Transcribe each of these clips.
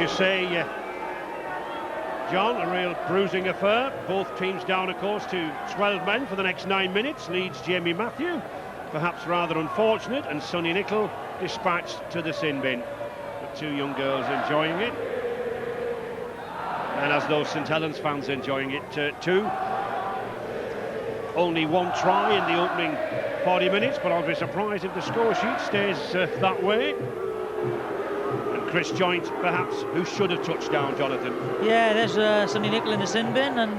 You say, John, a real bruising affair. Both teams down, of course, to 12 men for the next 9 minutes. Leeds Jamie Matthew, perhaps rather unfortunate, and Sonny Nicol dispatched to the sin bin. The two young girls enjoying it, and as those St Helens fans enjoying it too. Only one try in the opening 40 minutes, but I'll be surprised if the score sheet stays that way. And Chris Joynt, perhaps, who should have touched down, Jonathan. Yeah, there's Sonny Nicol in the sin bin, and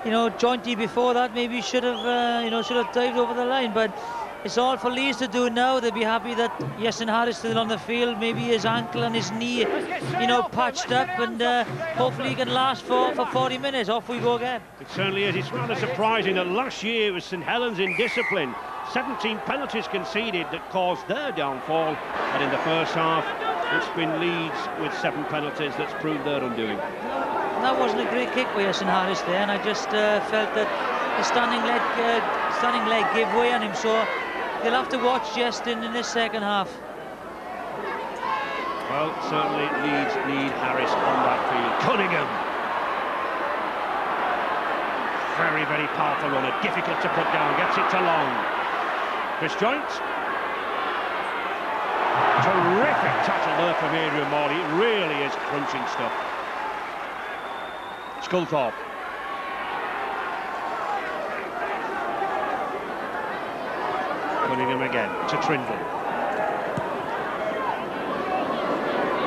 you know, Jointy before that maybe should have, you know, should have dived over the line. But it's all for Leeds to do now. They'll be happy that Iestyn Harris still on the field. Maybe his ankle and his knee, you know, patched up, and hopefully he can last for 40 minutes. Off we go again. It certainly is. It's rather surprising that last year it was St Helens in discipline. 17 penalties conceded that caused their downfall, and in the first half it's been Leeds with 7 penalties that's proved their undoing. That wasn't a great kick by Iestyn Harris there, and I just felt that the standing leg gave way on him, so they'll have to watch Iestyn in this second half. Well, certainly Leeds need Harris on that field. Cunningham, very, very powerful runner, difficult to put down, gets it to Long. Chris Joynt, terrific tackle there from Adrian Morley. It really is crunching stuff. Sculthorpe, Cunningham again to Trindle,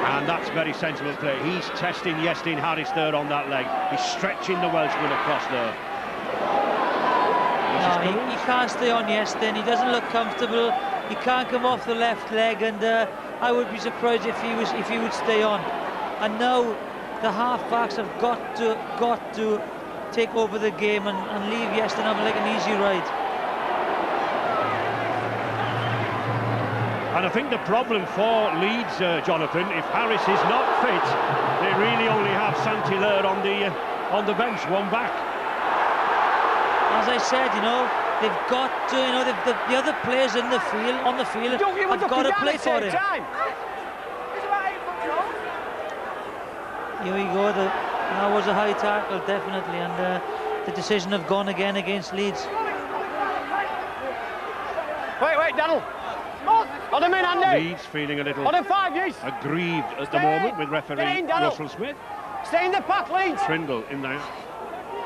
and that's very sensible play. He's testing Iestyn Harris there on that leg. He's stretching the Welshman across there. No, he can't stay on Iestyn. He doesn't look comfortable. He can't come off the left leg, and I would be surprised if he would stay on. And now the half-backs have got to take over the game and leave Iestyn having like an easy ride. And I think the problem for Leeds, Jonathan, if Harris is not fit, they really only have Saint-Hilaire on the bench, one back. As I said, you know, they've got to, you know, the other players in the field, on the field, have got to play for him. Here we go. That was a high tackle, definitely, and the decision have gone again against Leeds. Wait, Daniel. On him in, Andy. Leeds feeling a little aggrieved at the moment with referee Russell Smith. Stay in the pack, Leeds. Trindle in the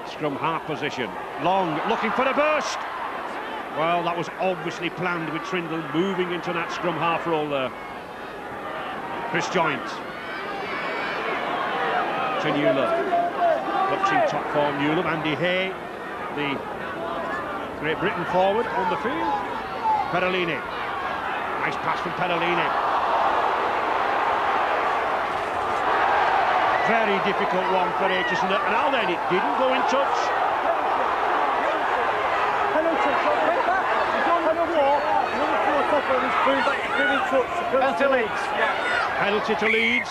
scrum half position. Long looking for a burst. Well, that was obviously planned with Trindle moving into that scrum half role there. Chris Joynt to Newland. Watching top form Newland. Andy Hay, the Great Britain forward on the field. Perellini. Nice pass from Perellini. Very difficult one for Aitchison. And now then, it didn't go in touch. Penalty to Leeds. Penalty to Leeds.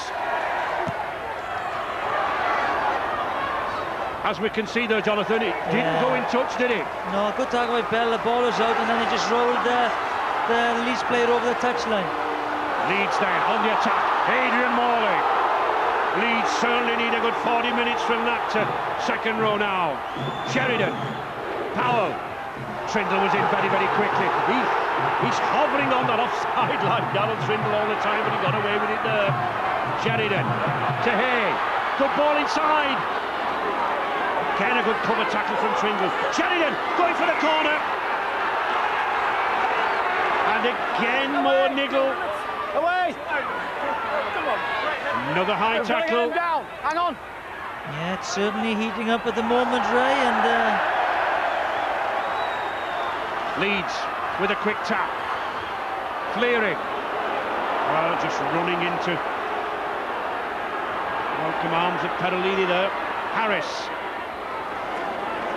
As we can see there, Jonathan, it didn't go in touch, did it? No, good tackle by Bell. The ball was out, and then it just rolled the Leeds player over the touchline. Leeds then on the attack. Adrian Morley. Leeds certainly need a good 40 minutes from that second row now. Sheridan. Powell. Trindle was in very, very quickly. He's hovering on that offside line, Darryl Trindle, all the time, but he got away with it there. Sheridan to Hay. Good ball inside. Again, a good cover tackle from Trindle. Sheridan going for the corner. And again, more niggle. Away! Come on. Another high tackle. Down. Hang on. Yeah, it's certainly heating up at the moment, Ray, and Leeds with a quick tap. Clearing. Well, just running into welcome arms of Perellini there. Harris.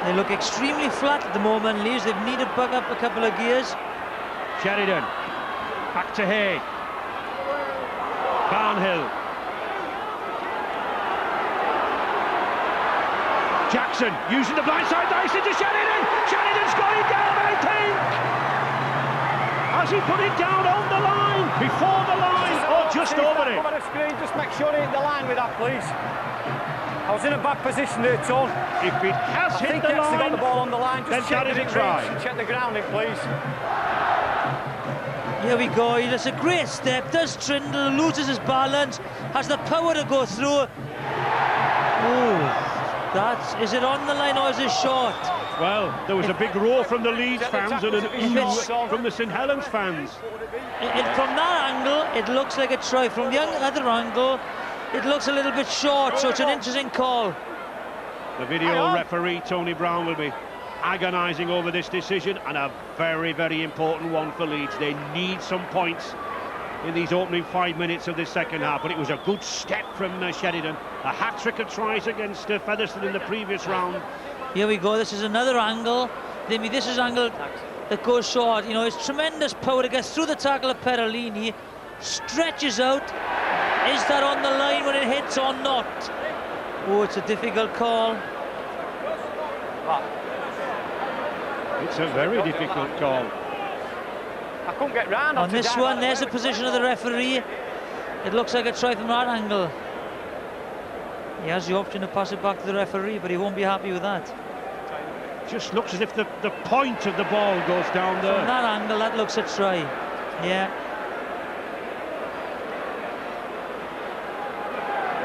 they look extremely flat at the moment, Leeds. They need to bug up a couple of gears. Sheridan. Back to Hay. Barnhill. Jackson using the blindside dice into Sheridan. Sheridan's got it down, I think. Has he put it down on the line, before the line, or just just over it. Over the screen, just make sure he hit the line with that, please. I was in a bad position there, Tone. If it has hit the he actually got line, the ball on the line. Just then that is a try. Check the grounding, please. Here we go, he does a great step, does Trindle, loses his balance, has the power to go through. Oh, is it on the line or is it short? Well, there was a big roar from the Leeds fans and an ooh from the St Helens fans. From that angle, it looks like a try. From the other angle, it looks a little bit short, so it's an interesting call. The video referee, Tony Brown, will be agonising over this decision, and a very, very important one for Leeds. They need some points in these opening 5 minutes of this second half, but it was a good step from Sheridan. A hat-trick of tries against Featherstone in the previous round. Here we go, this is another angle. This is angle that goes short. You know, it's tremendous power to get through the tackle of Perellini, stretches out. Is that on the line when it hits or not? Oh, it's a difficult call. It's a very difficult call. I couldn't get round on this one. There's the position of the referee. It looks like a try from that angle. He has the option to pass it back to the referee, but he won't be happy with that. Just looks as if the point of the ball goes down there. From that angle, that looks a try. Yeah.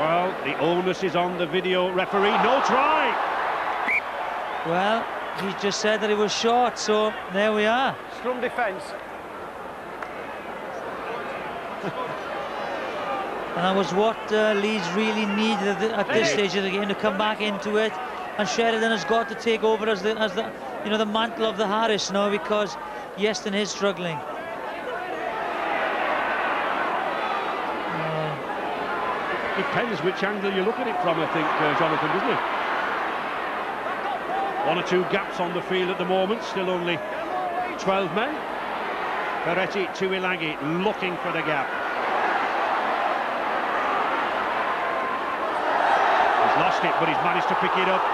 Well, the onus is on the video referee. No try. Well, he just said that it was short, so there we are. Scrum defence. And that was what Leeds really needed at this stage of the game, to come back into it. And Sheridan has got to take over as the mantle of the Harris now, because Yeston is struggling. Depends which angle you look at it from, I think, Jonathan, doesn't it? 1 or 2 gaps on the field at the moment, still only 12 men. Peretti to Ilagi, looking for the gap. He's lost it, but he's managed to pick it up.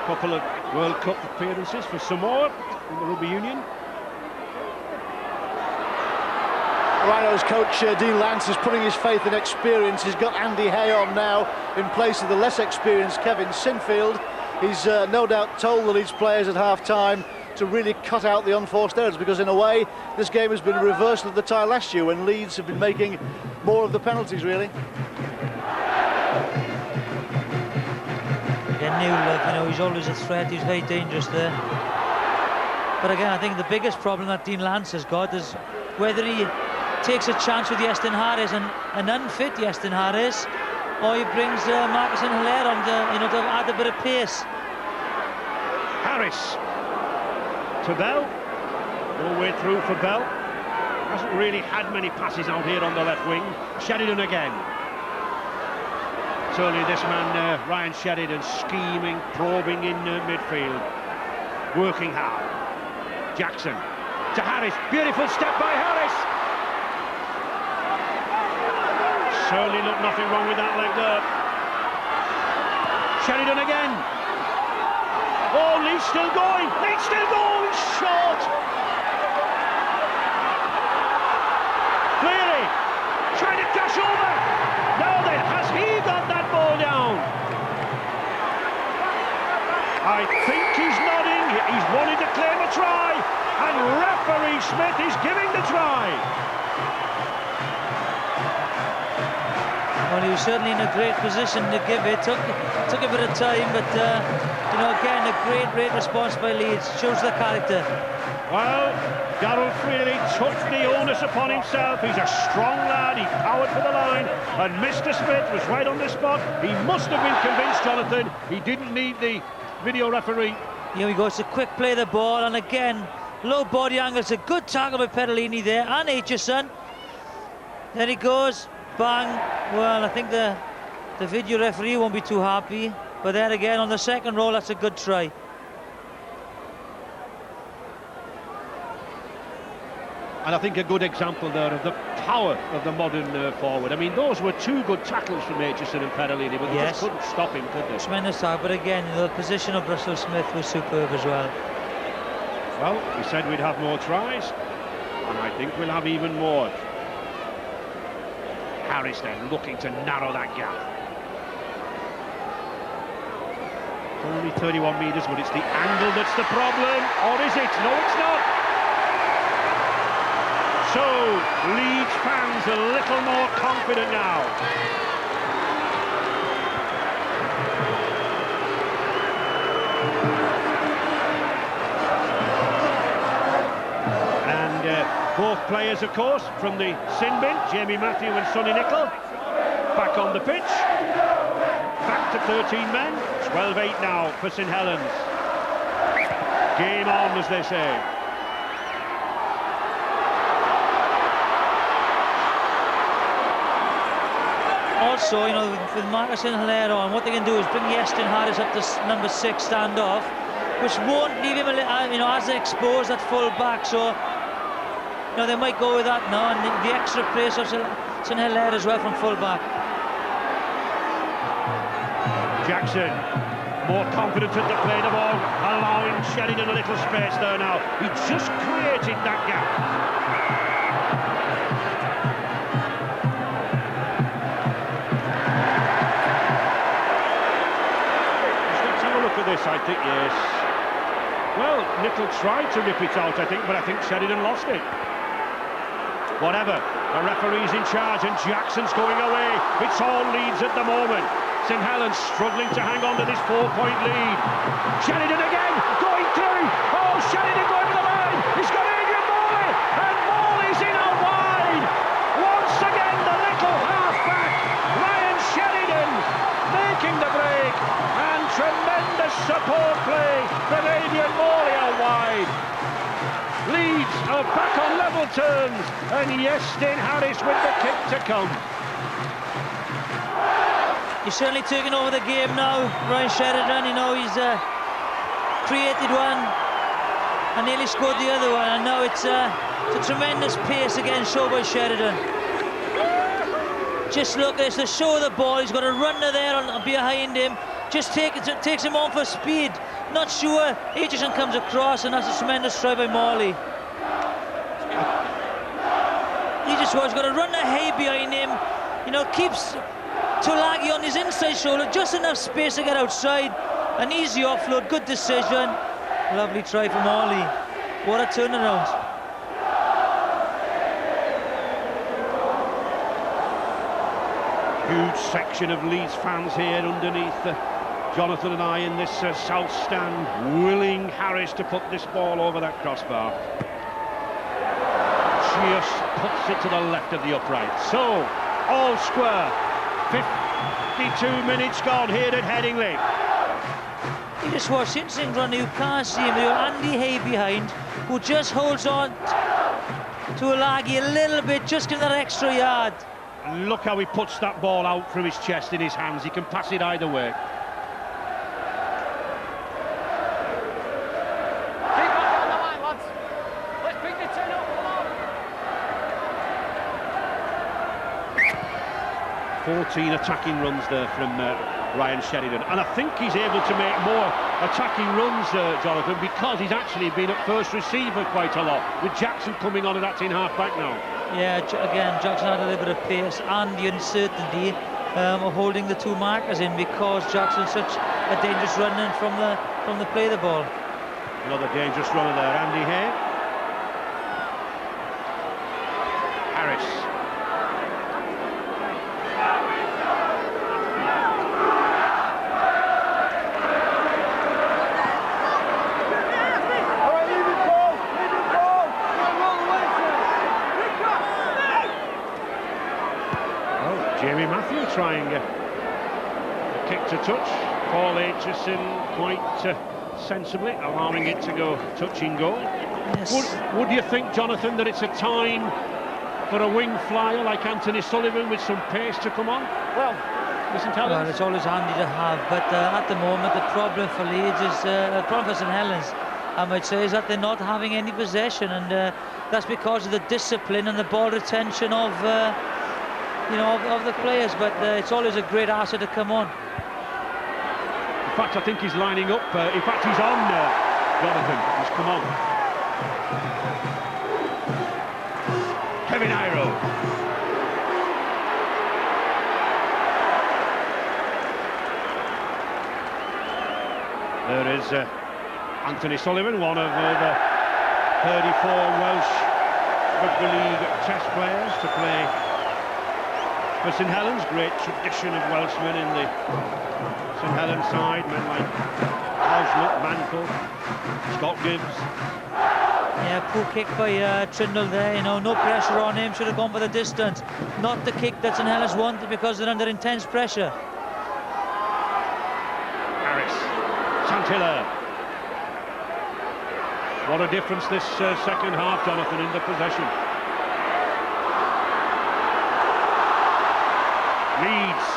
Couple of World Cup appearances for Samoa in the Rugby Union. Rhinos coach Dean Lance is putting his faith in experience. He's got Andy Hay on now in place of the less experienced Kevin Sinfield. He's no doubt told the Leeds players at half-time to really cut out the unforced errors, because in a way this game has been a reversal of the tie last year, when Leeds have been making more of the penalties, really. Yeah, Newell, he's always a threat. He's very dangerous there. But again, I think the biggest problem that Dean Lance has got is whether he takes a chance with Yeston Harris, and an unfit Yeston Harris, or he brings Marcus and Hilaire on to add a bit of pace. Harris to Bell. No way through for Bell. Hasn't really had many passes out here on the left wing. Sheridan again. Certainly this man, Ryan Sheridan, scheming, probing in midfield. Working hard. Jackson to Harris. Beautiful step by Harris. Certainly nothing wrong with that leg there. Sheridan again. Oh, Leeds still going. Leeds still going. Short. Cleary trying to dash over. Now then, has he got that ball down? I think he's nodding. He's wanting to claim a try, and referee Smith is giving the try. Well, he was certainly in a great position to give it. Took a bit of time, but again, a great response by Leeds. Shows the character. Well, Darryl Freely took the onus upon himself. He's a strong lad. He powered for the line, and Mr. Smith was right on the spot. He must have been convinced, Jonathan. He didn't need the video referee. Here we go. It's a quick play of the ball, and again, low body angle. It's a good tackle by Perellini there, and Aitchison. There he goes. Bang. Well, I think the video referee won't be too happy, but there again on the second roll, that's a good try. And I think a good example there of the power of the modern forward. I mean, those were 2 good tackles from Aitchison and Perellini, but they just couldn't stop him, could they? Tremendous tackle, but again, the position of Russell Smith was superb as well. Well, we said we'd have more tries. and I think we'll have even more. Harris then looking to narrow that gap. It's only 31 metres, but it's the angle that's the problem. Or is it? No, it's not. So, Leeds fans a little more confident now. Both players, of course, from the sin bin, Jamie Matthew and Sonny Nicol, back on the pitch. Back to 13 men, 12-8 now for St Helens. Game on, as they say. Also, you know, with Marcus and Hilaire on, what they can do is bring Iestyn Harris up to number 6 stand-off, which won't leave him, you know, as exposed at full back. So, you know, they might go with that now, and the extra pace of St Hilaire as well from full-back. Jackson, more confident at the play the ball, allowing Sheridan a little space there now. He just created that gap. Let's have a look at this, I think, yes. Well, Nicol tried to rip it out, I think, but I think Sheridan lost it. Whatever, the referee's in charge and Jackson's going away. It's all Leeds at the moment. St Helens struggling to hang on to this 4-point lead. Sheridan again, going through. Oh, Sheridan going to the line. He's got Adrian Morley, and Morley's in out wide. Once again, the little half-back, Ryan Sheridan, making the break. And tremendous support play from Adrian Morley out wide. Leeds are back on level terms, and Iestyn Harris with the kick to come. He's certainly taking over the game now, Ryan Sheridan. You know, he's created one and nearly scored the other one, and now it's a tremendous pace again shown by Sheridan. Just look at this, to show the ball, he's got a runner there behind him, just takes him on for speed. Not sure, Aitchison comes across, and that's a tremendous try by Morley. He just was got a runner hay behind him, you know, keeps Tulagi on his inside shoulder, just enough space to get outside. An easy offload, good decision. Lovely try from Morley. What a turnaround. Huge section of Leeds fans here underneath Jonathan and I in this south stand, willing Harris to put this ball over that crossbar. Just puts it to the left of the upright. So, all square. 52 minutes gone here at Headingley. You just watch interesting run, you can't see him. You have Andy Hay behind, who just holds on to Tulagi a little bit, just give that extra yard. And look how he puts that ball out from his chest in his hands. He can pass it either way. Keep back down the line, lads. Let's pick the turn up. 14 attacking runs there from Ryan Sheridan, and I think he's able to make more attacking runs, Jonathan, because he's actually been at first receiver quite a lot, with Jackson coming on and that's in half-back now. Yeah, again, Jackson had a little bit of pace and the uncertainty of holding the two markers in, because Jackson's such a dangerous runner from the play of the ball. Another dangerous runner there, Andy Hay. Harris. Jamie Matthew trying a kick to touch. Paul Aitchison quite sensibly allowing it to go touching goal. Yes. Would you think, Jonathan, that it's a time for a wing flyer like Anthony Sullivan with some pace to come on? Well, it's always handy to have, but at the moment the problem for Leeds is the problem for St Helens, I might say, is that they're not having any possession, and that's because of the discipline and the ball retention of of the players, but it's always a great asset to come on. In fact, I think he's lining up. In fact, he's on, Jonathan. He's come on. Kevin Iro. There is Anthony Sullivan, one of the 34 Welsh Rugby League Test players to play for St Helens. Great tradition of Welshmen in the St Helens side. Men like Oslet, Mankell, Scott Gibbs. Yeah, poor kick by Trindle there, you know, no pressure on him, should have gone for the distance. Not the kick that St Helens wanted because they're under intense pressure. Harris, Santilla. What a difference this second half, Jonathan, in the possession. Leeds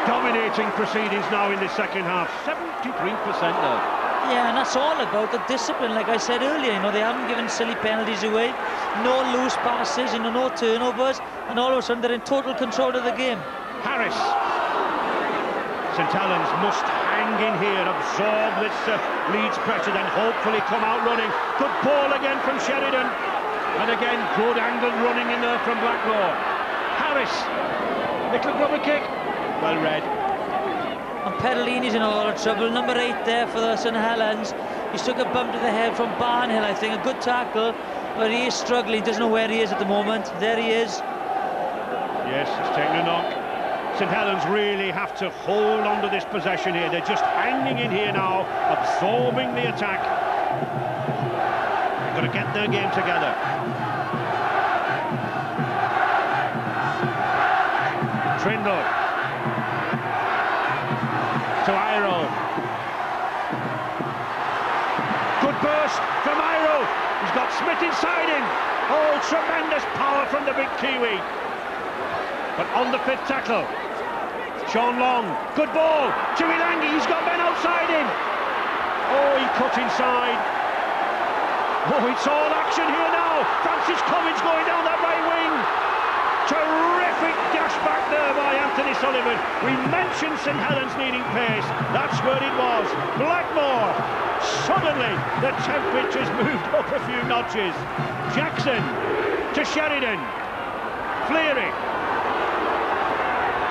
dominating proceedings now in the second half, 73% now. Yeah, and that's all about the discipline, like I said earlier. You know, they haven't given silly penalties away, no loose passes, you know, no turnovers, and all of a sudden they're in total control of the game. Harris. St Helens must hang in here, absorb this Leeds pressure, then hopefully come out running. Good ball again from Sheridan, and again good angled running in there from Blackmore. Harris, little rubber kick, well read. And Perellini's in a lot of trouble. Number 8 there for the St Helens. He took a bump to the head from Barnhill, I think. A good tackle, but he is struggling. He doesn't know where he is at the moment. There he is. Yes, he's taking a knock. St Helens really have to hold on to this possession here. They're just hanging in here now, absorbing the attack. They've got to get their game together. Trindle to Iro. Good burst from Iro. He's got Smith inside him. Oh, tremendous power from the big Kiwi. But on the 5th tackle, Sean Long, good ball. Chiwilangi, he's got men outside him. Oh, he cut inside. Oh, it's all action here now. Francis Cummins going down that right wing. Terrific dash back there by Anthony Sullivan. We mentioned St Helens needing pace. That's where it was. Blackmore. Suddenly, the temperature's moved up a few notches. Jackson to Sheridan. Fleary.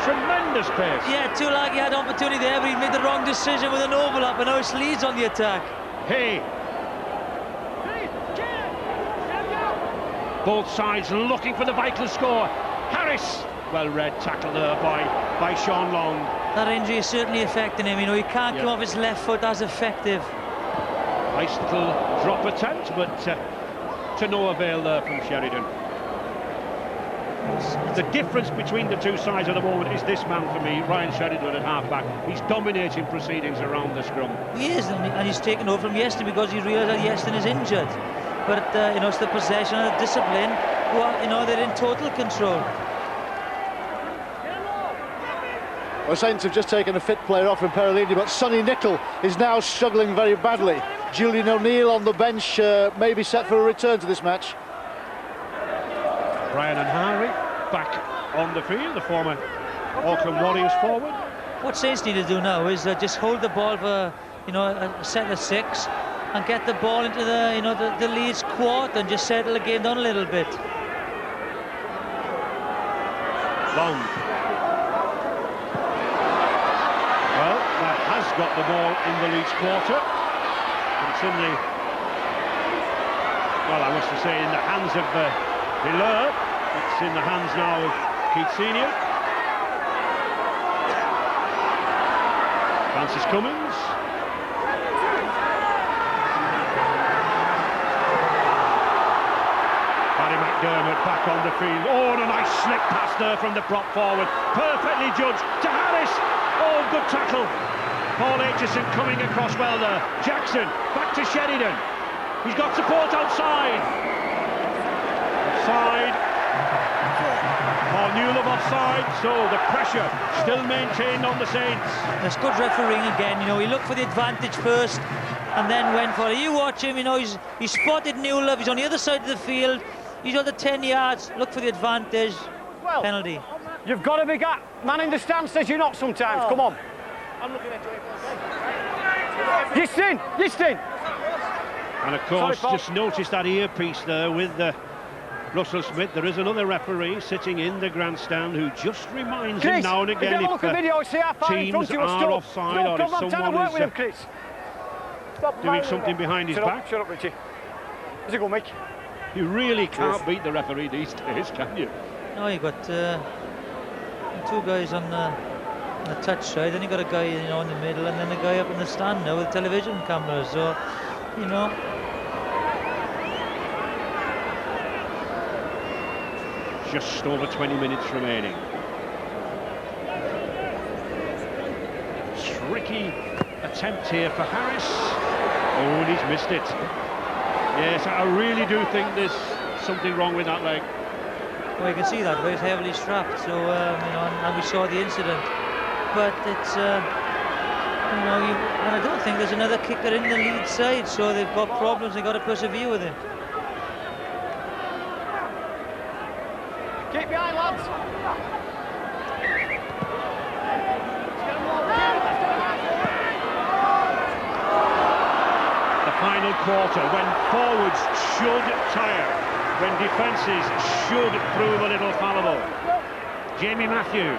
Tremendous pace. Yeah, Tulagi had opportunity there, but he made the wrong decision with an overlap, and now it's Leeds on the attack. Hey. Both sides looking for the vital score. Harris, well read tackle there by Sean Long. That injury is certainly affecting him. You know, he can't come off his left foot as effective. Nice little drop attempt, but to no avail there from Sheridan. The difference between the two sides at the moment is this man for me, Ryan Sheridan at half-back. He's dominating proceedings around the scrum. He is, and he's taken over from Yeston because he realised that Yeston is injured. But you know, it's the possession and the discipline who are, you know, they're in total control. Well, Saints have just taken a fit player off from Perellini, but Sonny Nicol is now struggling very badly. Julian O'Neill on the bench, maybe set for a return to this match. Brian and Harry back on the field, the former Auckland Warriors forward. What Saints need to do now is just hold the ball for, you know, a set of 6 and get the ball into the, you know, the Leeds quad and just settle the game down a little bit. Long. Well, that has got the ball in the Leeds quarter. It's in the, well, I wish to say in the hands of Hilaire. It's in the hands now of Keith Senior. Francis Cummins. Barry McDermott back on the field. Oh, and a nice slip pass there from the prop forward. Perfectly judged to Harris. Oh, good tackle. Paul Aitchison coming across well there. Jackson back to Sheridan. He's got support outside. Offside. Paul Newlove offside, so the pressure still maintained on the Saints. There's good refereeing again. You know, he looked for the advantage first and then went for it. You watch him, you know, he spotted Newlove. He's on the other side of the field. He's on the 10 yards. Look for the advantage. Well, penalty. You've got to be man in the stand says you're not sometimes. Come on. I'm looking at you. Yistin. And of course, just notice that earpiece there with the Russell Smith, there is another referee sitting in the grandstand who just reminds him Chris, now and if you again have a look at video, see how far in teams front you were are stood. offside or if I'm trying to someone work with him, is Chris. Stop doing something behind his back. Shut up, Richie. How's it going, Mick? You really can't beat the referee these days, can you? No, you got two guys on the touch side, then you got a guy, you know, in the middle, and then a guy up in the stand now with television cameras. So, you know. Just over 20 minutes remaining. Tricky attempt here for Harris. Oh, and he's missed it. Yes, I really do think there's something wrong with that leg. Well, you can see that, very heavily strapped, so, you know, and we saw the incident. But it's, you know, and I don't think there's another kicker in the Leeds side, so they've got problems, they've got to persevere with him. Keep behind, lads. The final quarter, when forwards should tire, when defences should prove a little fallible. Jamie Matthew.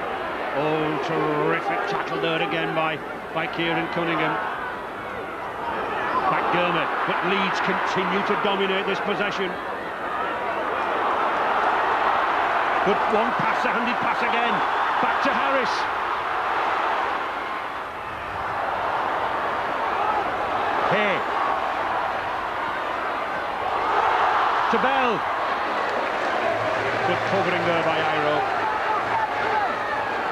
Oh, terrific tackle there again by Kieran Cunningham. McDermott, but Leeds continue to dominate this possession. Good one pass, a handy pass again. Back to Harris. Hey. To Bell. Good covering there by Iro.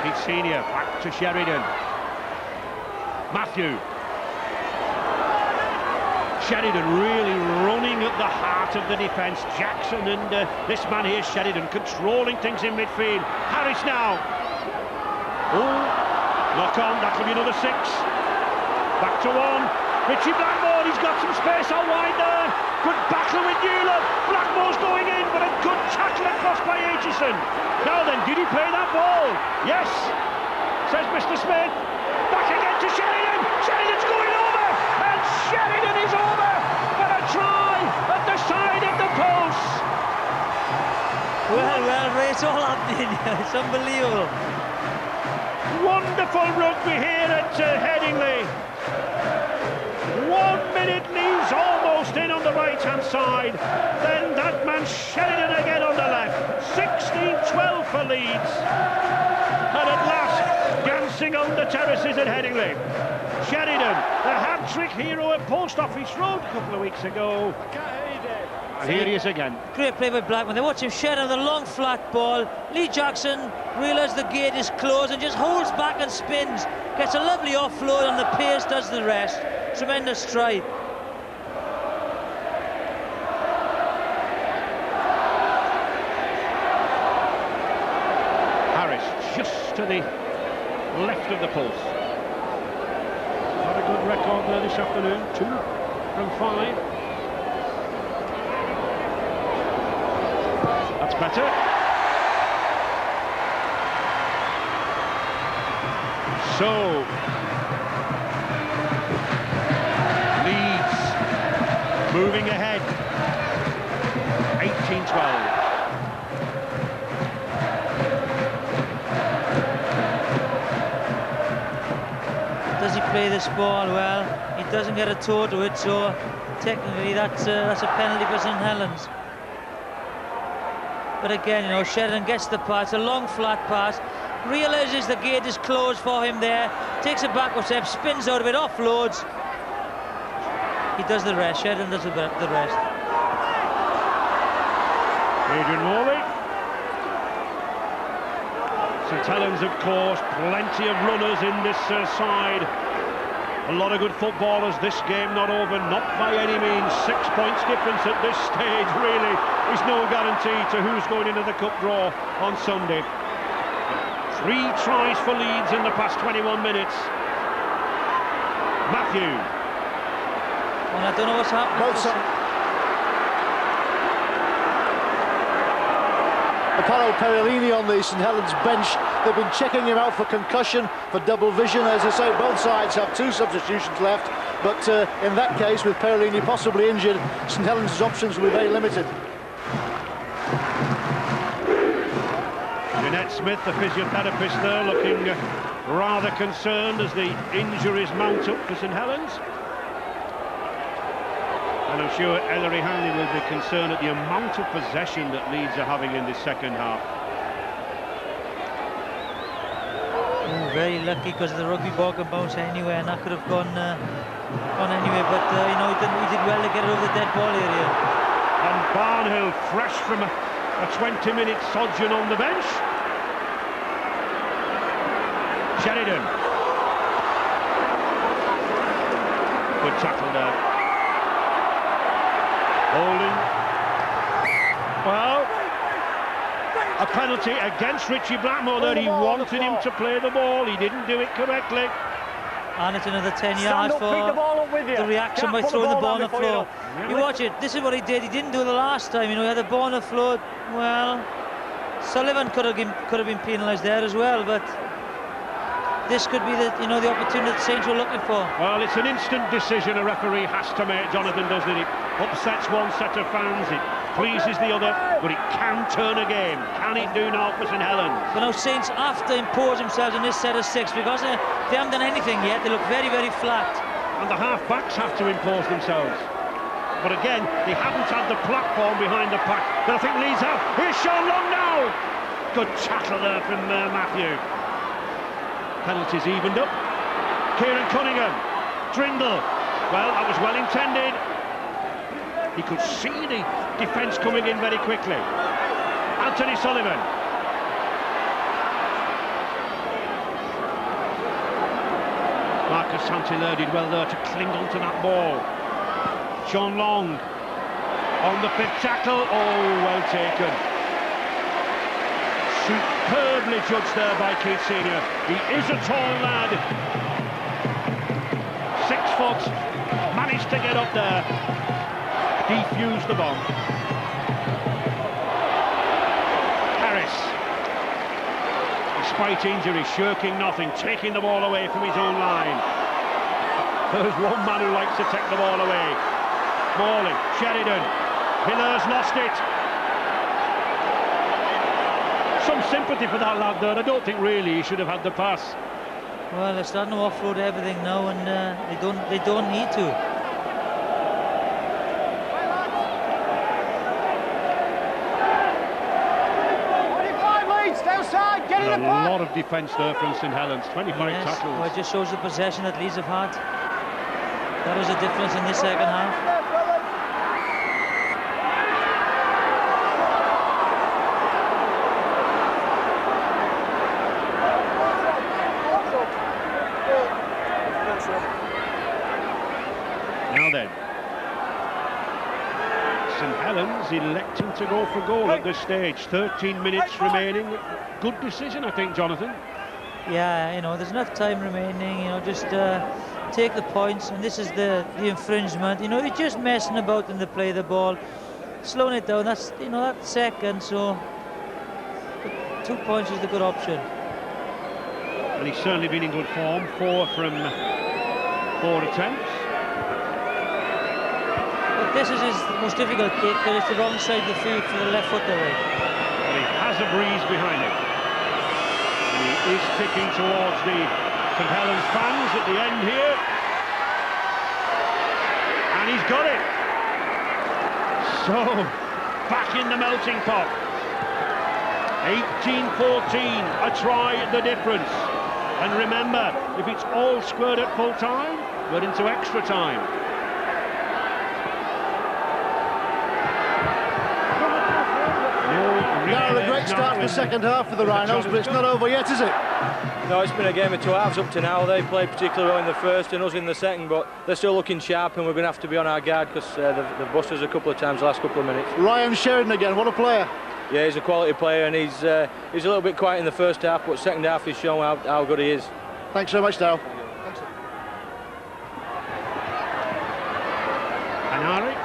He's senior, back to Sheridan. Matthew. Sheridan really running at the heart of the defence. Jackson and this man here, Sheridan, controlling things in midfield. Harris now. Oh, knock on, that'll be another 6. Back to 1. Richie Blackmore, he's got some space out wide there. Good battle with Newland. Blackmore's going in, but a good tackle across by Aitchison. Now then, did he play that ball? Yes, says Mr. Smith. Back again to Sheridan. Sheridan's going over, and Sheridan is over for a try at the side of the post. Well, Ray, it's all happening. It's unbelievable. Wonderful rugby here at Headingley. 1 minute leaves almost in on the right-hand side. Then that man Sheridan again on the left. 16-12 for Leeds. And at last, dancing on the terraces at Headingley. Sheridan, the hat-trick hero at Post Office Road a couple of weeks ago. And here he is again. Great play by Blackman. They watch him Sheridan, the long flat ball. Lee Jackson realises the gate is closed and just holds back and spins. Gets a lovely offload, and the pace does the rest. Tremendous stride. Harris just to the left of the post. Not a good record there this afternoon. 2 from 5. That's better. So Leeds moving ahead. 18-12. Does he play this ball well? He doesn't get a toe to it, so technically that's a penalty for St Helens. But again, you know, Sheridan gets the pass, a long flat pass, realises the gate is closed for him there, takes a backward step, spins out of it, offloads. He does the rest. Sheridan does the rest. Adrian Morley. St Helens, of course, plenty of runners in this side. A lot of good footballers. This game not over, not by any means. 6 points difference at this stage, really, is no guarantee to who's going into the cup draw on Sunday. 3 tries for Leeds in the past 21 minutes. Matthew. Well, I don't know what's happening. Apollo Perellini on the St Helens bench. They've been checking him out for concussion, for double vision. As I say, both sides have 2 substitutions left, but in that case, with Perellini possibly injured, St Helens' options will be very limited. Jeanette Smith, the physiotherapist there, looking rather concerned as the injuries mount up for St Helens. And I'm sure Ellery Hanley will be concerned at the amount of possession that Leeds are having in this second half. Very lucky because the rugby ball can bounce anywhere, and that could have gone anywhere. But you know, he did well to get it over the dead ball area. And Barnhill, fresh from a 20-minute sojourn on the bench. Sheridan. Good tackle there. Holding. Well, a penalty against Richie Blackmore there. He wanted him to play the ball. He didn't do it correctly. And it's another 10 yards for the reaction by throwing the ball on the floor. You watch it. This is what he did. He didn't do it the last time. You know, he had the ball on the floor. Well, Sullivan could have been penalised there as well, but this could be the opportunity that Saints were looking for. Well, it's an instant decision a referee has to make, Jonathan, doesn't it? It upsets one set of fans, it pleases the other, but it can turn a game. Can it do now for St Helens? But now Saints have to impose themselves in this set of 6 because they haven't done anything yet. They look very, very flat. And the half-backs have to impose themselves. But again, they haven't had the platform behind the pack that I think Leeds have. Here's Sean Long now! Good tackle there from Matthew. Penalties evened up. Kieran Cunningham. Trindle. Well, that was well intended. He could see the defence coming in very quickly. Anthony Sullivan. Marcus St-Hilaire did well there to cling onto that ball. Sean Long on the 5th tackle. Oh, well taken. Superbly judged there by Keith Senior. He is a tall lad. 6 foot. Managed to get up there. Defuse the bomb. Harris, despite injury, shirking nothing, taking the ball away from his own line. There's one man who likes to take the ball away. Morley, Sheridan, Hiller's lost it. Some sympathy for that lad there. I don't think really he should have had the pass. Well, they're starting to offload everything now, and they don't need to. A lot of defence there from St Helens. 25 tackles. Well, it just shows the possession that Leeds have had. That is a difference in this second half. Now then, St Helens electing to go for goal at this stage. 13 minutes remaining. Good decision, I think, Jonathan. Yeah, you know, there's enough time remaining. You know, just take the points, and this is the infringement. You know, you're just messing about in the play of the ball, slowing it down. That's that's second. So 2 points is the good option. And he's certainly been in good form. 4 from 4 attempts. But this is his most difficult kick, but it's the wrong side of the field for the left foot away. But he has a breeze behind him. And he is ticking towards the St Helens fans at the end here. And he's got it. So, back in the melting pot. 18-14, a try the difference. And remember, if it's all squared at full time, we're into extra time. Now a great start to the second half for the Rhinos, but it's not over yet, is it? No, it's been a game of 2 halves up to now. They played particularly well in the first and us in the second, but they're still looking sharp, and we're going to have to be on our guard because they've busted us a couple of times the last couple of minutes. Ryan Sheridan again, what a player. Yeah, he's a quality player, and he's a little bit quiet in the first half, but second half he's shown how good he is. Thanks so much, Darryl. Anari.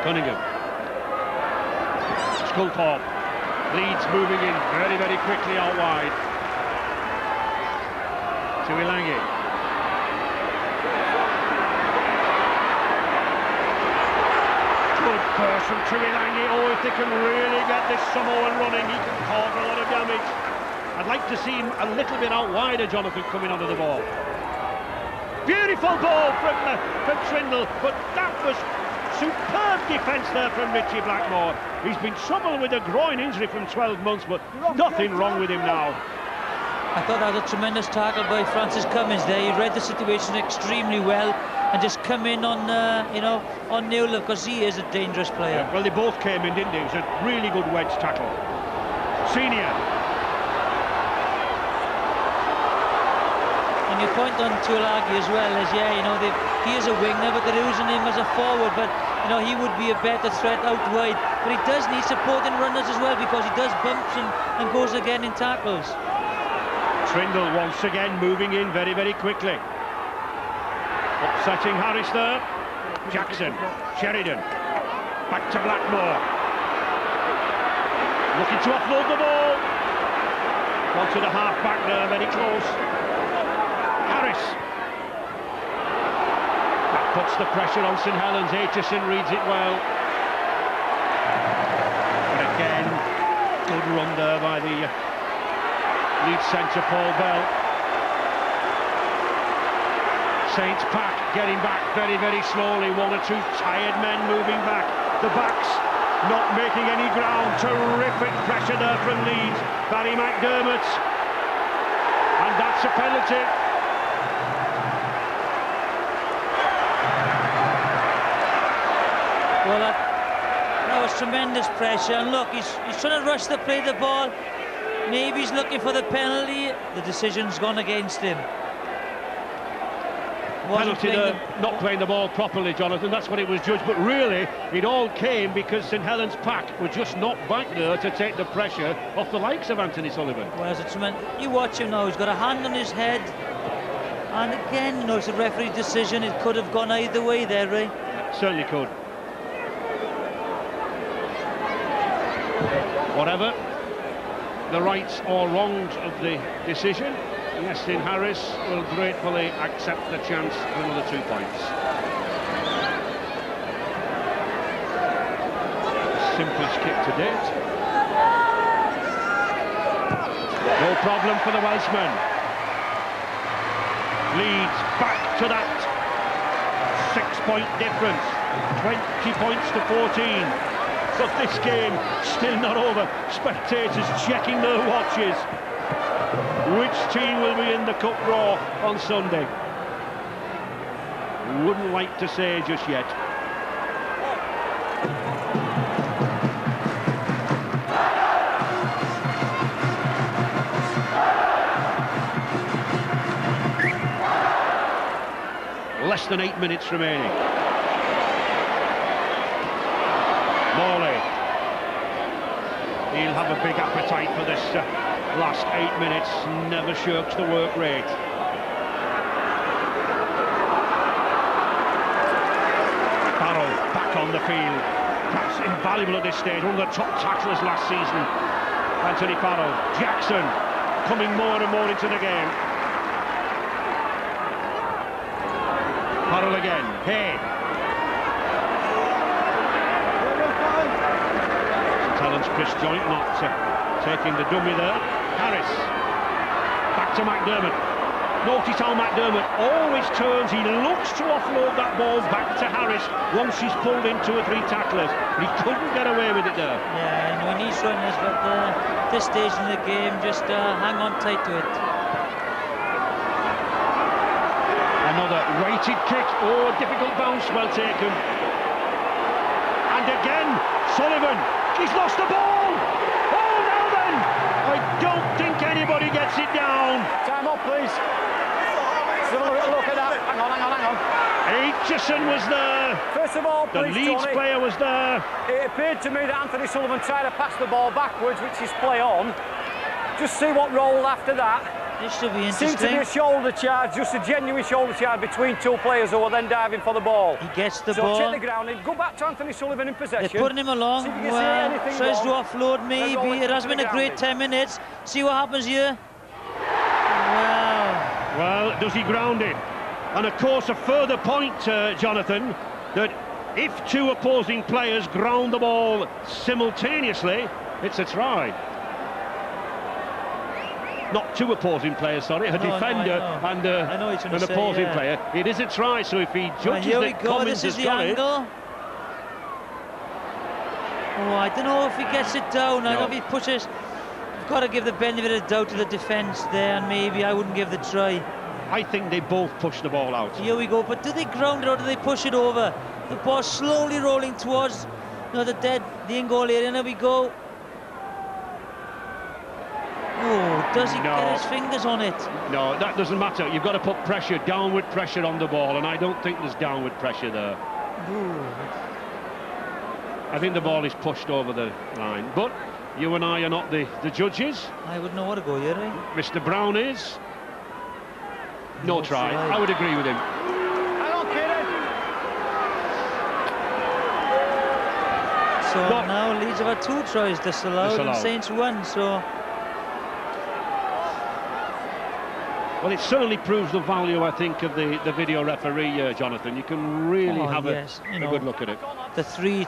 Cunningham. Sculthorpe. Leeds moving in very, very quickly out wide. To Ilangi. Good Burst from Tuilangi. Oh, if they can really get this Samoan running, he can cause a lot of damage. I'd like to see him a little bit out wider, Jonathan, coming onto the ball. Beautiful ball from Trindle, but that was superb defence there from Richie Blackmore. He's been troubled with a groin injury from 12 months, but nothing wrong with him now. I thought that was a tremendous tackle by Francis Cummins there. He read the situation extremely well and just come in on, on Newell, because he is a dangerous player. Yeah, well, they both came in, didn't they? It was a really good wedge tackle. Senior. And your point on Tuilagi as well is, he is a winger, but they're using him as a forward, but he would be a better threat out wide. But he does need supporting runners as well, because he does bumps and goes again in tackles. Trindle once again moving in very, very quickly. Upsetting Harris there. Jackson, Sheridan, back to Blackmore. Looking to offload the ball. Onto the half-back there, very close. Harris. That puts the pressure on St Helens. Aitchison reads it well. And again, good run there by the Leeds centre, Paul Bell. Saints pack getting back very, very slowly. One or two tired men moving back. The backs not making any ground. Terrific pressure there from Leeds. Barry McDermott. And that's a penalty. Well, that was tremendous pressure. And look, he's trying to rush to play the ball. Maybe he's looking for the penalty. The decision's gone against him. Penalty there, not playing the ball properly, Jonathan. That's what it was judged. But really, it all came because St Helens pack were just not back there to take the pressure off the likes of Anthony Sullivan. Well, you watch him now. He's got a hand on his head. And again, it's a referee decision. It could have gone either way there, Ray. Certainly could. Whatever the rights or wrongs of the decision, Iestyn Harris will gratefully accept the chance for another 2 points. Simplest kick to date. No problem for the Welshman. Leeds back to that 6-point difference. 20 points to 14. But this game still not over. Spectators checking their watches. Which team will be in the cup draw on Sunday? Wouldn't like to say just yet. Less than 8 minutes remaining. Morley. He'll have a big appetite for this last 8 minutes. Never shirks the work rate. Farrell back on the field. Perhaps invaluable at this stage. One of the top tacklers last season. Anthony Farrell. Jackson coming more and more into the game. Farrell again. Hay. Chris Joint not taking the dummy there. Harris back to McDermott. Notice how McDermott always turns. He looks to offload that ball back to Harris once he's pulled in 2 or 3 tacklers. He couldn't get away with it there. Yeah, he needs runners, but this stage in the game, just hang on tight to it. Another weighted kick. Oh, difficult bounce, well taken. And again, Sullivan. He's lost the ball! Oh, now then! I don't think anybody gets it down. Time up, please. Let's have a little look at that. Hang on. Aitchison was there. First of all, the Leeds Tony, player was there. It appeared to me that Anthony Sullivan tried to pass the ball backwards, which is play on. Just see what rolled after that. This should be interesting. Seemed to be a shoulder charge, just a genuine shoulder charge between 2 players who were then diving for the ball. He gets the ball. So check the ground and go back to Anthony Sullivan in possession. They're putting him along. Well, tries to offload maybe. It has been a great 10 minutes. See what happens here. Wow. Well, does he ground it? And of course, a further point, Jonathan, that If two opposing players ground the ball simultaneously, it's a try. Not two opposing players, sorry, a defender and an opposing player. It is a try, so if he judges that Cummins has got it... Oh, I don't know if he gets it down. I don't know if he pushes. You've got to give the benefit of the doubt to the defence there, and maybe I wouldn't give the try. I think they both push the ball out. Here we go, but do they ground it or do they push it over? The ball slowly rolling towards the in-goal area, and there we go. Oh, does he get his fingers on it? No, that doesn't matter. You've got to put pressure, downward pressure on the ball, and I don't think there's downward pressure there. Ooh. I think the ball is pushed over the line, but you and I are not the judges. I wouldn't know what to go here, eh? Mr. Brown is. No try. I would agree with him. So now Leeds have had 2 tries disallowed. And Saints 1, so... Well, it certainly proves the value, I think, of the video referee, Jonathan. You can really have a good look at it. The three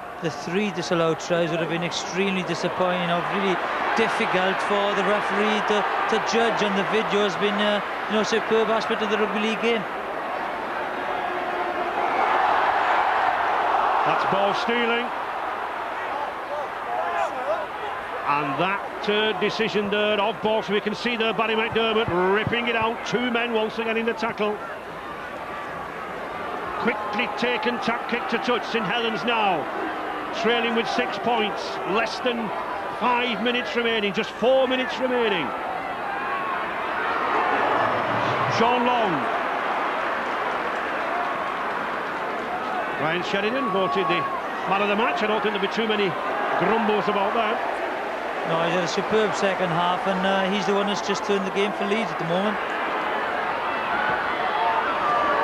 disallowed tries would have been extremely disappointing. Really difficult for the referee to judge, and the video has been a superb aspect of the rugby league game. That's ball stealing. And that decision there of ball, so we can see there Barry McDermott ripping it out. 2 men once again in the tackle. Quickly taken tap kick to touch. St Helens now trailing with 6 points. Less than 5 minutes remaining, just 4 minutes remaining. Sean Long. Ryan Sheridan voted the man of the match. I don't think there'll be too many grumbles about that. No, he's had a superb second half, and he's the one that's just turned the game for Leeds at the moment.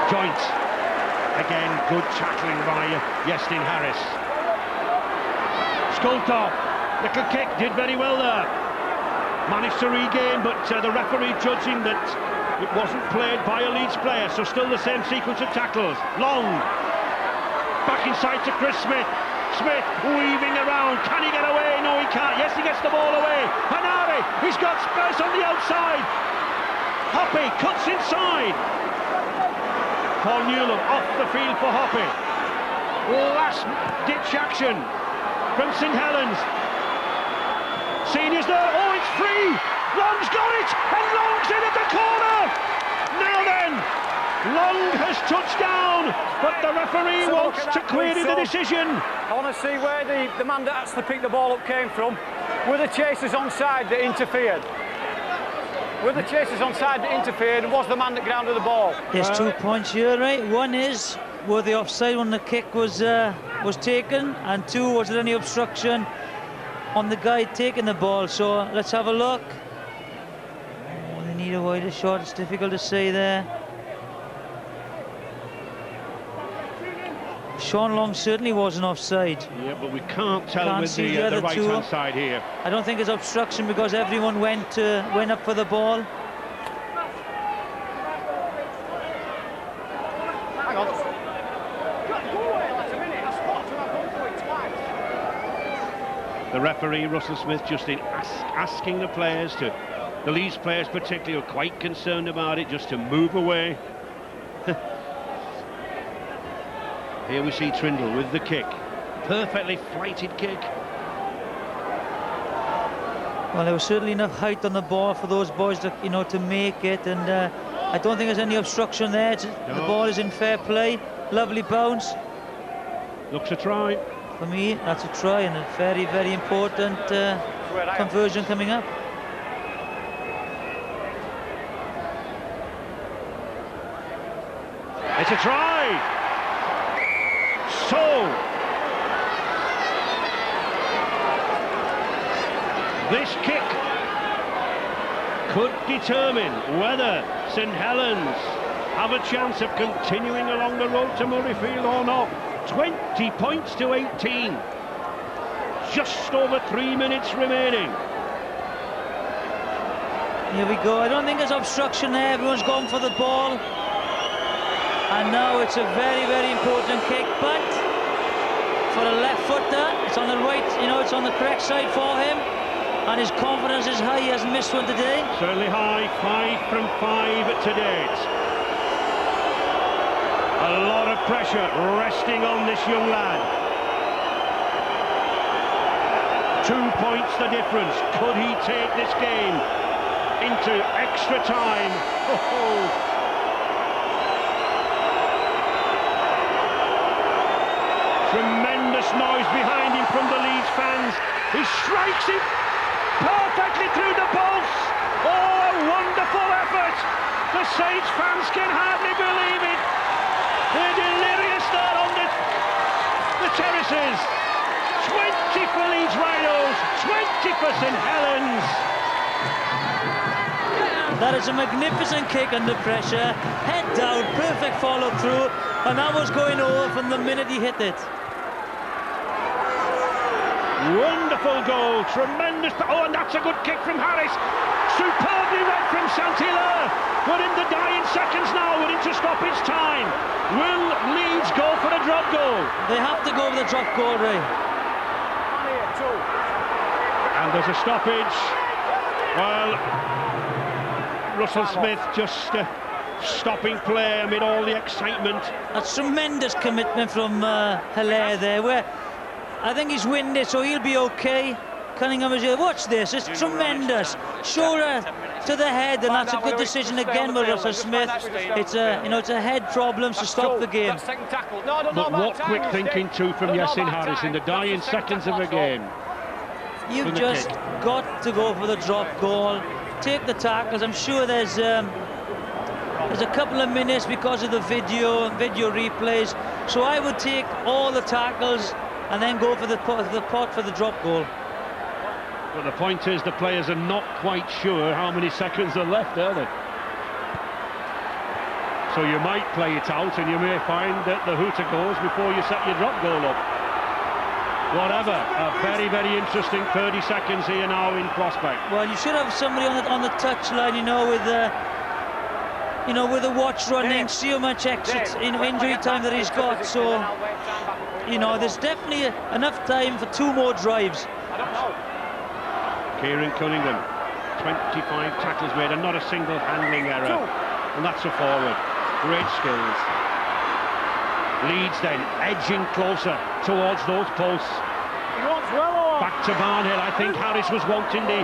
Joint. Again, good tackling by Iestyn Harris. Skultop, little kick, did very well there. Managed to regain, but the referee judging that it wasn't played by a Leeds player, so still the same sequence of tackles. Long. Back inside to Chris Smith. Smith weaving around. Can he get away? No, he can't. Yes, he gets the ball away. Hanari, he's got space on the outside. Hoppy cuts inside. Paul Newland off the field for Hoppy. Last ditch action from St Helens. Senior's there. Oh, it's free. Long's got it, and Long's in at the corner. Now then, Long has touched down, but the referee wants to query the decision. I want to see where the man that actually picked the ball up came from. Were the chasers onside that interfered? Were the chasers onside that interfered, and was the man that grounded the ball? There's 2 points here, right? One is, were they offside when the kick was taken? And 2, was there any obstruction on the guy taking the ball? So let's have a look. Oh, they need a wider shot. It's difficult to say there. Sean Long certainly wasn't offside. Yeah, but we can't tell with the right-hand side here. I don't think it's obstruction because everyone went up for the ball. Hang on. The referee, Russell Smith, just asking the players the Leeds players particularly, are quite concerned about it, just to move away. Here we see Trindle with the kick. Perfectly flighted kick. Well, there was certainly enough height on the ball for those boys to, to make it, and I don't think there's any obstruction there. The ball is in fair play. Lovely bounce. Looks a try. For me, that's a try, and a very, very important conversion coming up. It's a try. So, this kick could determine whether St Helens have a chance of continuing along the road to Murrayfield or not. 20 points to 18. Just over 3 minutes remaining. Here we go. I don't think there's obstruction there. Everyone's gone for the ball. And now it's a very, very important kick, but for a left footer. It's on the right, you know, it's on the correct side for him. And his confidence is high. He hasn't missed one today. Certainly high. 5 from 5 to date. A lot of pressure resting on this young lad. 2 points the difference. Could he take this game into extra time? Tremendous noise behind him from the Leeds fans. He strikes it perfectly through the pulse. Oh, a wonderful effort. The Saints fans can hardly believe it. They're delirious there on the terraces. 20 for Leeds Rhinos, 20 for St Helens. That is a magnificent kick under pressure. Head down, perfect follow through. And that was going over from the minute he hit it. Wonderful goal, tremendous. Oh, and that's a good kick from Harris. Superbly read from Saint-Hilaire. We're in the dying seconds now. We're into stoppage time. Will Leeds go for a drop goal? They have to go for the drop goal, Ray. And there's a stoppage. Well, Russell Smith just stopping play amid all the excitement. That's tremendous commitment from Hilaire there. Where I think he's winded, so he'll be okay. Cunningham is here. Watch this, it's tremendous. Shoulder to the head, and that's a good decision again with Russell Smith. It's a head problem to stop the game. But what quick thinking too from Yasin Harris in the dying seconds of the game. You've just got to go for the drop goal. Take the tackles. I'm sure there's a couple of minutes because of the video replays. So I would take all the tackles and then go for the pot for the drop goal. But the point is, the players are not quite sure how many seconds are left, are they? So you might play it out, and you may find that the hooter goes before you set your drop goal up. Whatever, a very, very interesting 30 seconds here now in prospect. Well, you should have somebody on the touchline, with the watch running, see how much exit injury time that he's got. So, there's definitely enough time for 2 more drives. Kieran Cunningham, 25 tackles made and not a single handling error. And that's a forward. Great skills. Leeds then edging closer towards those posts. Back to Barnhill. I think Harris was wanting the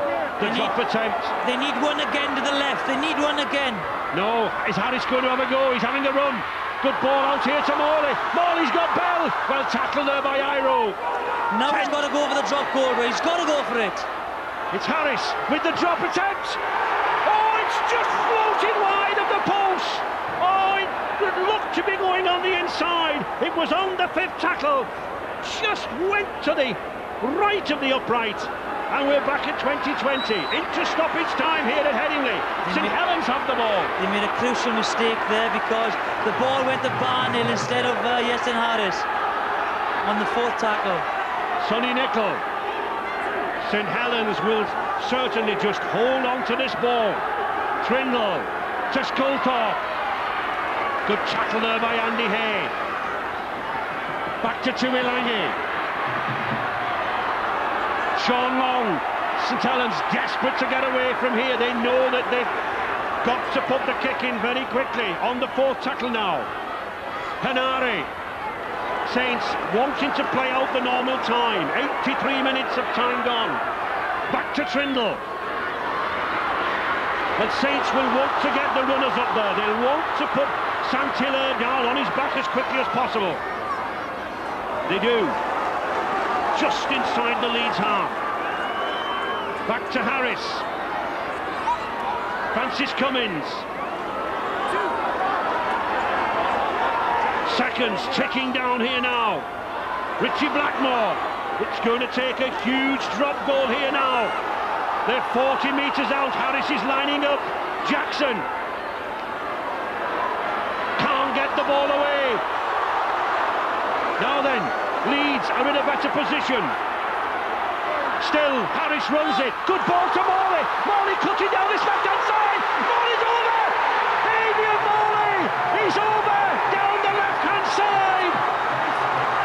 drop attempt. They need one again to the left. They need one again. No, is Harris going to have a go? He's having a run. Good ball out here to Morley. Morley's got Bell. Well tackled there by Iro. Now he's got to go for the drop goal. He's got to go for it. It's Harris with the drop attempt. Oh, it's just floating wide of the post. Oh, it looked to be going on the inside. It was on the 5th tackle. Just went to the right of the upright. And we're back at 2020. Into stoppage time here at Headingley. St Helens have the ball. They made a crucial mistake there because the ball went to Barnhill instead of Yasin Harris on the 4th tackle. Sonny Nicol. St Helens will certainly just hold on to this ball. Trindle to Sculthorpe. Good tackle there by Andy Hay. Back to Tuilangi. Sean Long. St Helens desperate to get away from here. They know that they've got to put the kick in very quickly. On the 4th tackle now. Hanari. Saints wanting to play out the normal time. 83 minutes of time gone. Back to Trindle. And Saints will want to get the runners up there. They'll want to put Saint-Hilaire down on his back as quickly as possible. They do. Just inside the Leeds half. Back to Harris. Francis Cummins. Seconds ticking down here now. Richie Blackmore. It's going to take a huge drop goal here now. They're 40 metres out. Harris is lining up. Jackson can't get the ball away. Now then, Leeds are in a better position. Still, Harris runs it. Good ball to Morley. Morley cutting down his left-hand side. Morley's over. Adrian Morley. He's over down the left-hand side.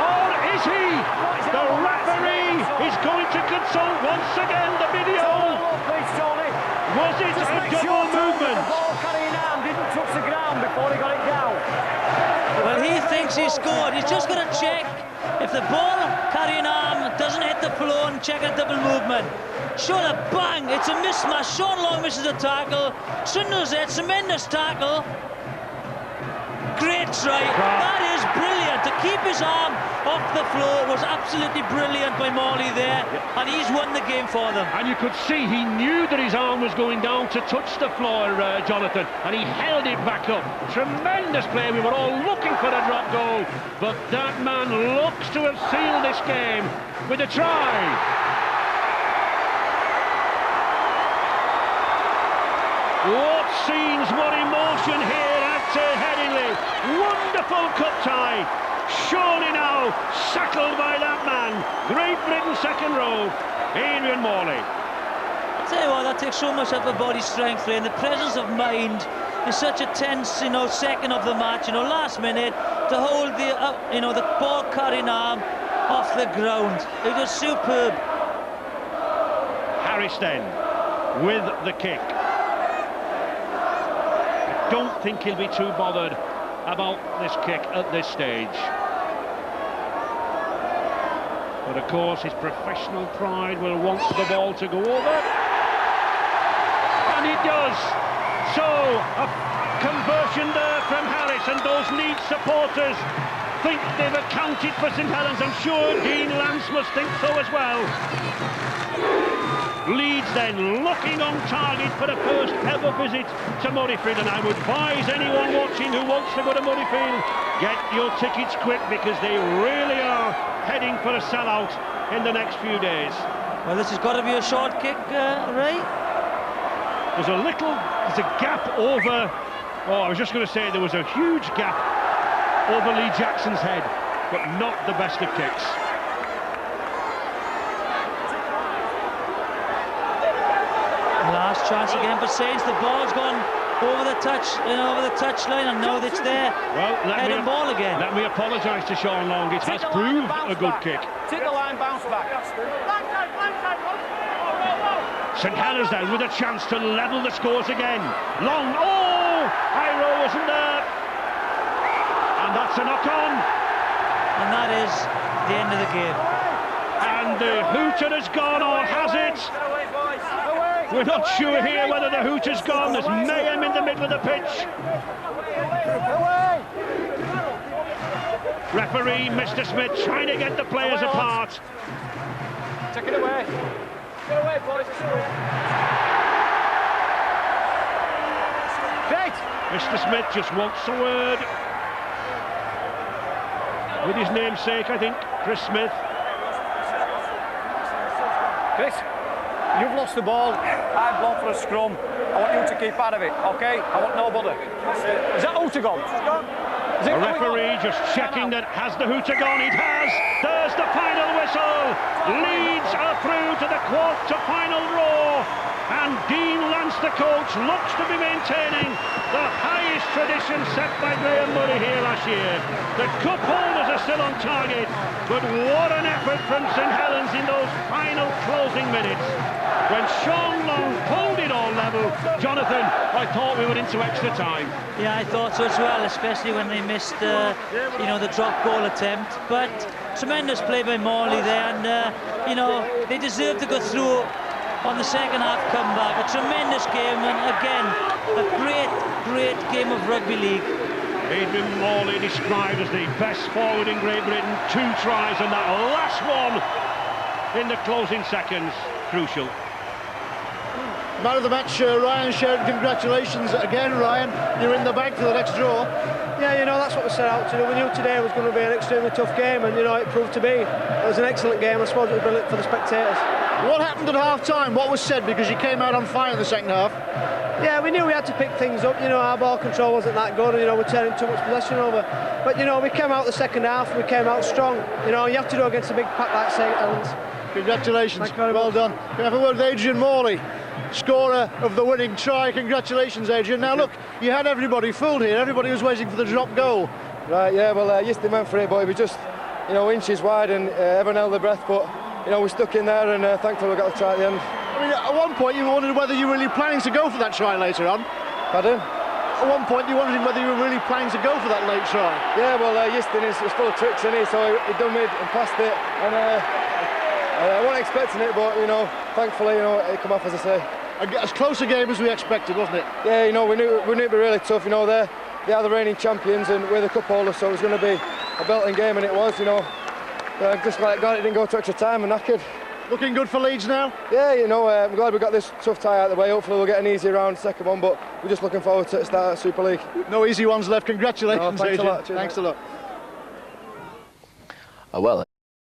Or is see the referee is going to consult once again the video. Please, Tony. Was it Just a make double sure, Tony, movement? the ball carrying arm didn't touch the ground before he got it down. Well, he thinks he scored. He's just going to check if the ball carrying arm doesn't hit the floor and check a double movement. Sure, a bang, it's a mismatch. Sean Long misses the tackle. Trindle's there, tremendous tackle. Great try. That is brilliant. To keep his arm off the floor was absolutely brilliant by Morley there. And he's won the game for them. And you could see he knew that his arm was going down to touch the floor, Jonathan, and he held it back up. Tremendous play. We were all looking for a drop goal, but that man looks to have sealed this game with a try. What scenes, what emotion here at Headingley. Wonderful cup tie. Surely now shackled by that man. Great Britain second row, Adrian Morley. Tell you what, that takes so much of the body strength, Ray, and the presence of mind in such a tense, second of the match, last minute, to hold the, the ball carrying arm off the ground. It was superb. Harris then with the kick. I don't think he'll be too bothered about this kick at this stage. But of course his professional pride will want the ball to go over. And it does. So a conversion there from Harris, and those Leeds supporters think they've accounted for St Helens. I'm sure Dean Lance must think so as well. Leeds then looking on target for the first ever visit to Murrayfield, and I would advise anyone watching who wants to go to Murrayfield, get your tickets quick, because they really are heading for a sellout in the next few days. Well, this has got to be a short kick, Ray. There's a gap over, I was just going to say there was a huge gap over Lee Jackson's head, but not the best of kicks. Last chance again for Saints. The ball's gone over the touchline, and now it's there. Well, head and ball again. Let me apologise to Sean Long. It has proved a good kick. Take the line, bounce back. St Helens then with a chance to level the scores again. Long, Iro wasn't there. And that's a knock-on. And that is the end of the game. And the hooter has gone, or has it? We're not sure here whether the hooter's gone. There's mayhem in the middle of the pitch. Referee Mr. Smith trying to get the players apart. Take it away. Get away, boys. Great. Mr. Smith just wants a word with his namesake, I think, Chris Smith. Chris, you've lost the ball. I've gone for a scrum. I want you to keep out of it, okay? I want nobody. Is that hooter gone? The referee just checking that has the hooter gone. It has. There's the final whistle. Leeds are through to the quarter-final draw. And Dean Lance, the coach, looks to be maintaining the highest tradition set by Graham Murray here last year. The cup holders are still on target, but what an effort from St Helens in those final closing minutes. When Sean Long pulled it all level, Jonathan, I thought we were into extra time. Yeah, I thought so as well, especially when they missed, the drop goal attempt. But tremendous play by Morley there, and they deserve to go through on the second half comeback. A tremendous game, and again, a great game of rugby league. Adrian Morley described as the best forward in Great Britain. 2 tries, and that last one in the closing seconds, crucial. Man of the match, Ryan Sheridan. Congratulations again, Ryan. You're in the bag for the next draw. Yeah, that's what we set out to do. We knew today was going to be an extremely tough game, and it proved to be. It was an excellent game. I suppose it was brilliant for the spectators. What happened at half-time? What was said? Because you came out on fire in the second half. Yeah, we knew we had to pick things up. Our ball control wasn't that good, and we're turning too much possession over. But we came out the second half, and we came out strong. You have to do against a big pack like St Helens. Congratulations. Well done. Can I have a word with Adrian Morley, scorer of the winning try? Congratulations, Adrian. Now look, you had everybody fooled here. Everybody was waiting for the drop goal. Right, yeah, well, yes, they went for it, but we just you know, inches wide, and everyone held their breath, but you know, we stuck in there, and thankfully we got the try at the end. I mean, at one point you wondered whether you were really planning to go for that try later on. Pardon? At one point you were wondering whether you were really planning to go for that late try. Yeah, well, Euston is full of tricks, isn't he? So he done me and passed it, and I wasn't expecting it, but you know, thankfully, you know, it come off, as I say. As close a game as we expected, wasn't it? Yeah, you know, we knew it'd be really tough. You know, they are the reigning champions, and we're the cup holders, so it was going to be a belting game, and it was. You know, just like God, it didn't go to extra time, and knackered. Looking good for Leeds now? Yeah, you know, I'm glad we got this tough tie out of the way. Hopefully we'll get an easy round, second one, but we're just looking forward to the start of Super League. No easy ones left. Congratulations, thanks Adrian. a lot. Cheers, thanks mate. a lot. Well,